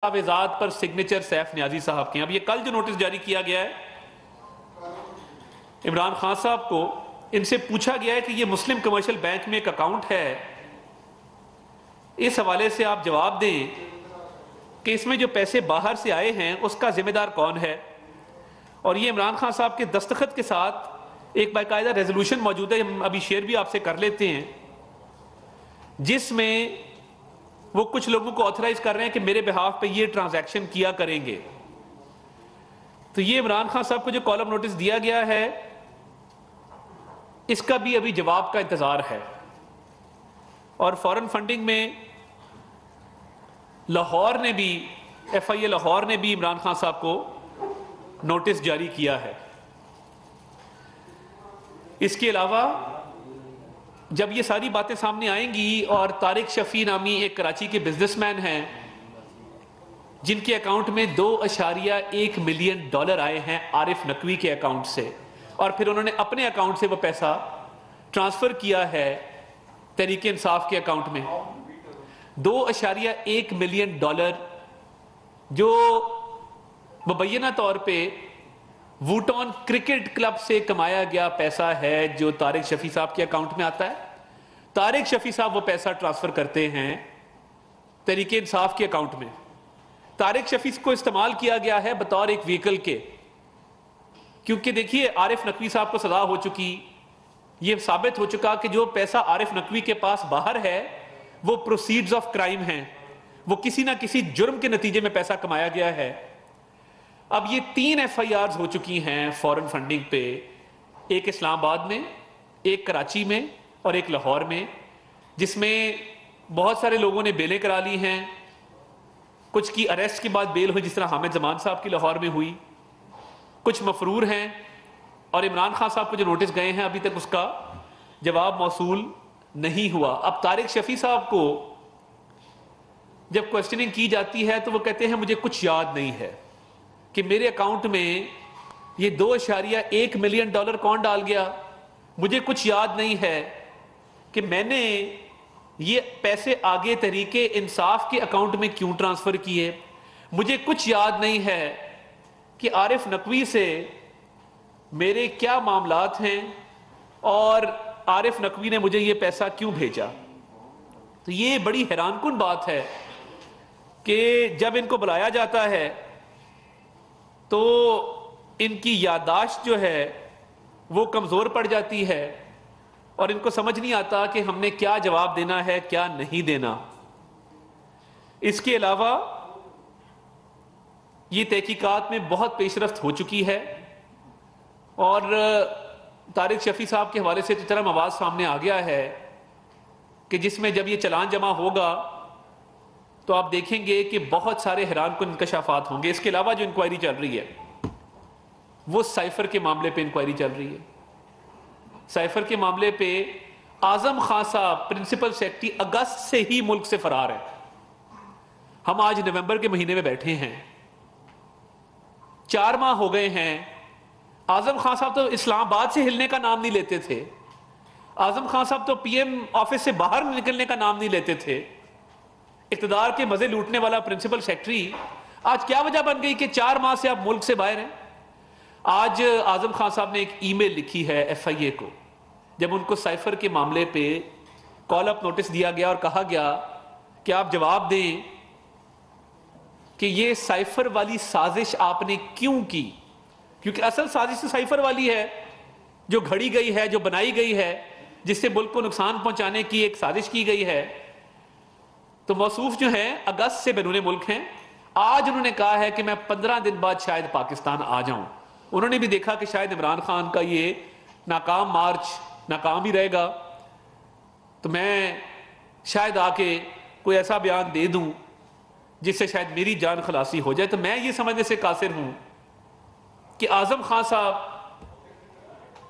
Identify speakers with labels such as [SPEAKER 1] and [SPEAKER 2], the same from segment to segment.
[SPEAKER 1] دستاویزات پر signature safe نیازی صاحب کے ہیں۔ اب یہ کل جو نوٹس جاری کیا گیا ہے عمران خان صاحب کو، ان سے پوچھا گیا ہے کہ یہ مسلم کمرشل بینک میں ایک اکاؤنٹ ہے، اس حوالے سے آپ جواب دیں کہ اس میں جو پیسے باہر سے آئے ہیں اس کا ذمہ دار کون ہے۔ اور یہ عمران خان صاحب کے دستخط کے ساتھ ایک باقاعدہ ریزولوشن موجود ہے، ہم ابھی شیئر بھی آپ سے کر لیتے ہیں، جس میں وہ کچھ لوگوں کو آتھرائز کر رہے ہیں کہ میرے بہاف پہ یہ ٹرانزیکشن کیا کریں گے۔ تو یہ عمران خان صاحب کو جو کالم نوٹس دیا گیا ہے اس کا بھی ابھی جواب کا انتظار ہے۔ اور فورن فنڈنگ میں لاہور نے بھی ایف آئی اے لاہور نے بھی عمران خان صاحب کو نوٹس جاری کیا ہے۔ اس کے علاوہ جب یہ ساری باتیں سامنے آئیں گی اور طارق شفیع نامی ایک کراچی کے بزنس مین ہیں جن کے اکاؤنٹ میں 2.1 ملین ڈالر آئے ہیں عارف نقوی کے اکاؤنٹ سے، اور پھر انہوں نے اپنے اکاؤنٹ سے وہ پیسہ ٹرانسفر کیا ہے تحریک انصاف کے اکاؤنٹ میں، 2.1 ملین ڈالر جو مبینہ طور پہ ووٹون کرکٹ کلب سے کمایا گیا پیسہ ہے جو طارق شفیع صاحب کے اکاؤنٹ میں آتا ہے۔ طارق شفیع صاحب وہ پیسہ ٹرانسفر کرتے ہیں تحریک انصاف کے اکاؤنٹ میں۔ طارق شفیع کو استعمال کیا گیا ہے بطور ایک وہیکل کے، کیونکہ دیکھیے عارف نقوی صاحب کو سزا ہو چکی، یہ ثابت ہو چکا کہ جو پیسہ عارف نقوی کے پاس باہر ہے وہ پروسیڈز آف کرائم ہیں، وہ کسی نہ کسی جرم کے نتیجے میں پیسہ کمایا گیا ہے۔ اب یہ 3 ایف آئی آرز ہو چکی ہیں فورن فنڈنگ پہ، ایک اسلام آباد میں، ایک کراچی میں اور ایک لاہور میں، جس میں بہت سارے لوگوں نے بیلیں کرا لی ہیں، کچھ کی اریسٹ کے بعد بیل ہوئی، جس طرح حامد زمان صاحب کی لاہور میں ہوئی، کچھ مفرور ہیں، اور عمران خان صاحب کو جو نوٹس گئے ہیں ابھی تک اس کا جواب موصول نہیں ہوا۔ اب طارق شفیع صاحب کو جب کوسچننگ کی جاتی ہے تو وہ کہتے ہیں مجھے کچھ یاد نہیں ہے کہ میرے اکاؤنٹ میں یہ 2.1 ملین ڈالر کون ڈال گیا، مجھے کچھ یاد نہیں ہے کہ میں نے یہ پیسے آگے تحریک انصاف کے اکاؤنٹ میں کیوں ٹرانسفر کیے، مجھے کچھ یاد نہیں ہے کہ عارف نقوی سے میرے کیا معاملات ہیں اور عارف نقوی نے مجھے یہ پیسہ کیوں بھیجا۔ تو یہ بڑی حیران کن بات ہے کہ جب ان کو بلایا جاتا ہے تو ان کی یادداشت جو ہے وہ کمزور پڑ جاتی ہے اور ان کو سمجھ نہیں آتا کہ ہم نے کیا جواب دینا ہے کیا نہیں دینا۔ اس کے علاوہ یہ تحقیقات میں بہت پیش رفت ہو چکی ہے، اور طارق شفیع صاحب کے حوالے سے تو چرم آواز سامنے آ گیا ہے کہ جس میں جب یہ چلان جمع ہوگا تو آپ دیکھیں گے کہ بہت سارے حیران کن انکشافات ہوں گے۔ اس کے علاوہ جو انکوائری چل رہی ہے وہ سائفر کے معاملے پہ انکوائری چل رہی ہے۔ سائفر کے معاملے پہ اعظم خان صاحب پرنسپل سیکرٹری اگست سے ہی ملک سے فرار ہے۔ ہم آج نومبر کے مہینے میں بیٹھے ہیں، 4 ماہ ہو گئے ہیں۔ اعظم خان صاحب تو اسلام آباد سے ہلنے کا نام نہیں لیتے تھے، اعظم خان صاحب تو پی ایم آفس سے باہر نکلنے کا نام نہیں لیتے تھے۔ اقتدار کے مزے لوٹنے والا پرنسپل سیکرٹری آج کیا وجہ بن گئی کہ 4 ماہ سے آپ ملک سے باہر ہیں؟ آج اعظم خان صاحب نے ایک ای میل لکھی ہے ایف آئی اے کو، جب ان کو سائفر کے معاملے پہ کال اپ نوٹس دیا گیا اور کہا گیا کہ آپ جواب دیں کہ یہ سائفر والی سازش آپ نے کیوں کی، کیونکہ اصل سازش تو سائفر والی ہے جو گھڑی گئی ہے، جو بنائی گئی ہے، جس سے ملک کو نقصان پہنچانے کی ایک سازش کی گئی ہے۔ تو موصوف جو ہیں اگست سے بیرون ملک ہیں، آج انہوں نے کہا ہے کہ میں 15 دن بعد شاید پاکستان آ جاؤں۔ انہوں نے بھی دیکھا کہ شاید عمران خان کا یہ ناکام مارچ ناکام ہی رہے گا، تو میں شاید آ کے کوئی ایسا بیان دے دوں جس سے شاید میری جان خلاصی ہو جائے۔ تو میں یہ سمجھنے سے قاصر ہوں کہ اعظم خان صاحب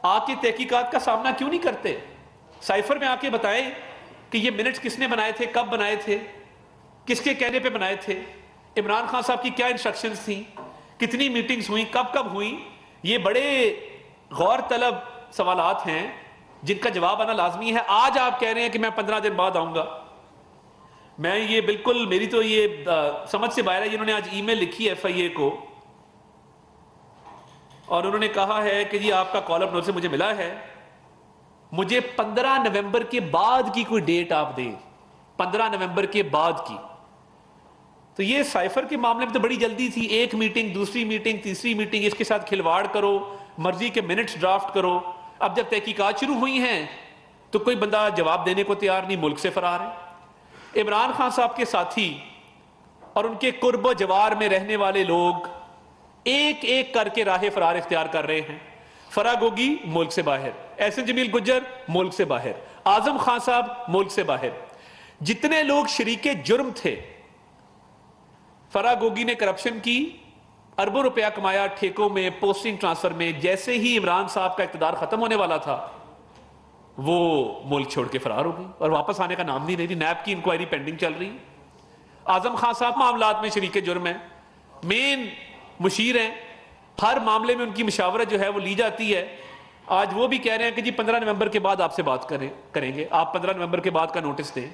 [SPEAKER 1] آ کے تحقیقات کا سامنا کیوں نہیں کرتے، سائفر میں آ کے بتائیں کہ یہ منٹس کس نے بنائے تھے، کب بنائے تھے، کس کے کہنے پہ بنائے تھے، عمران خان صاحب کی کیا انسٹرکشنز تھیں، کتنی میٹنگز ہوئیں، کب کب ہوئیں۔ یہ بڑے غور طلب سوالات ہیں جن کا جواب آنا لازمی ہے۔ آج آپ کہہ رہے ہیں کہ میں 15 دن بعد آؤں گا، میں یہ بالکل میری تو یہ سمجھ سے باہر ہے. انہوں نے آج ای میل لکھی ہے FIA کو اور انہوں نے کہا ہے کہ جی آپ کا کال اپ نوٹس سے مجھے ملا ہے, مجھے 15 نومبر کے بعد کی کوئی ڈیٹ آپ دیں, 15 نومبر کے بعد کی. تو یہ سائفر کے معاملے میں تو بڑی جلدی تھی, ایک میٹنگ, دوسری میٹنگ, تیسری میٹنگ, اس کے ساتھ کھلواڑ کرو, مرضی کے منٹس ڈرافٹ کرو. اب جب تحقیقات شروع ہوئی ہیں تو کوئی بندہ جواب دینے کو تیار نہیں, ملک سے فرار ہے. عمران خان صاحب کے ساتھی اور ان کے قرب و جوار میں رہنے والے لوگ ایک ایک کر کے راہ فرار اختیار کر رہے ہیں. فرا گوگی ملک سے باہر, احسن جمیل گجر ملک سے باہر, اعظم خان صاحب ملک سے باہر. جتنے لوگ شریک جرم تھے, فرا گوگی نے کرپشن کی, اربوں روپیہ کمایا ٹھیکوں میں, پوسٹنگ ٹرانسفر میں. جیسے ہی عمران صاحب کا اقتدار ختم ہونے والا تھا وہ ملک چھوڑ کے فرار ہو گئی اور واپس آنے کا نام نہیں لے رہی. نیب کی انکوائری پینڈنگ چل رہی. اعظم خان صاحب معاملات میں شریک جرم ہیں, مین مشیر ہیں, ہر معاملے میں ان کی مشاورت جو ہے وہ لی جاتی ہے. آج وہ بھی کہہ رہے ہیں کہ جی 15 نومبر کے بعد آپ سے بات کریں گے, آپ 15 نومبر کے بعد کا نوٹس دیں.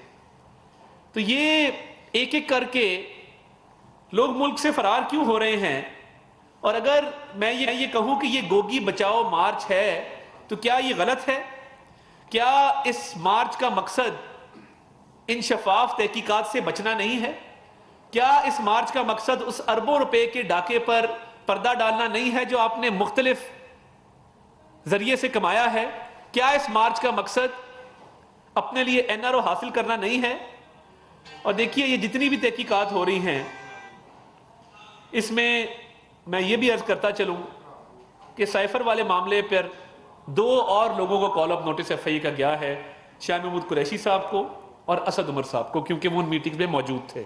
[SPEAKER 1] تو یہ ایک ایک کر کے لوگ ملک سے فرار کیوں ہو رہے ہیں؟ اور اگر میں یہ کہوں کہ یہ گوگی بچاؤ مارچ ہے تو کیا یہ غلط ہے؟ کیا اس مارچ کا مقصد ان شفاف تحقیقات سے بچنا نہیں ہے؟ کیا اس مارچ کا مقصد اس اربوں روپے کے ڈاکے پر پردہ ڈالنا نہیں ہے جو آپ نے مختلف ذریعے سے کمایا ہے؟ کیا اس مارچ کا مقصد اپنے لیے NRO حاصل کرنا نہیں ہے؟ اور دیکھیے یہ جتنی بھی تحقیقات ہو رہی ہیں اس میں یہ بھی عرض کرتا چلوں کہ سائفر والے معاملے پر 2 اور لوگوں کو کال اپ نوٹس FIA کا گیا ہے, شاہ محمود قریشی صاحب کو اور اسد عمر صاحب کو, کیونکہ وہ ان میٹنگ میں موجود تھے.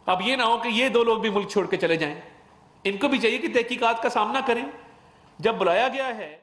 [SPEAKER 1] اب یہ نہ ہو کہ یہ 2 لوگ بھی ملک چھوڑ کے چلے جائیں, ان کو بھی چاہیے کہ تحقیقات کا سامنا کریں. جب بلایا گیا ہے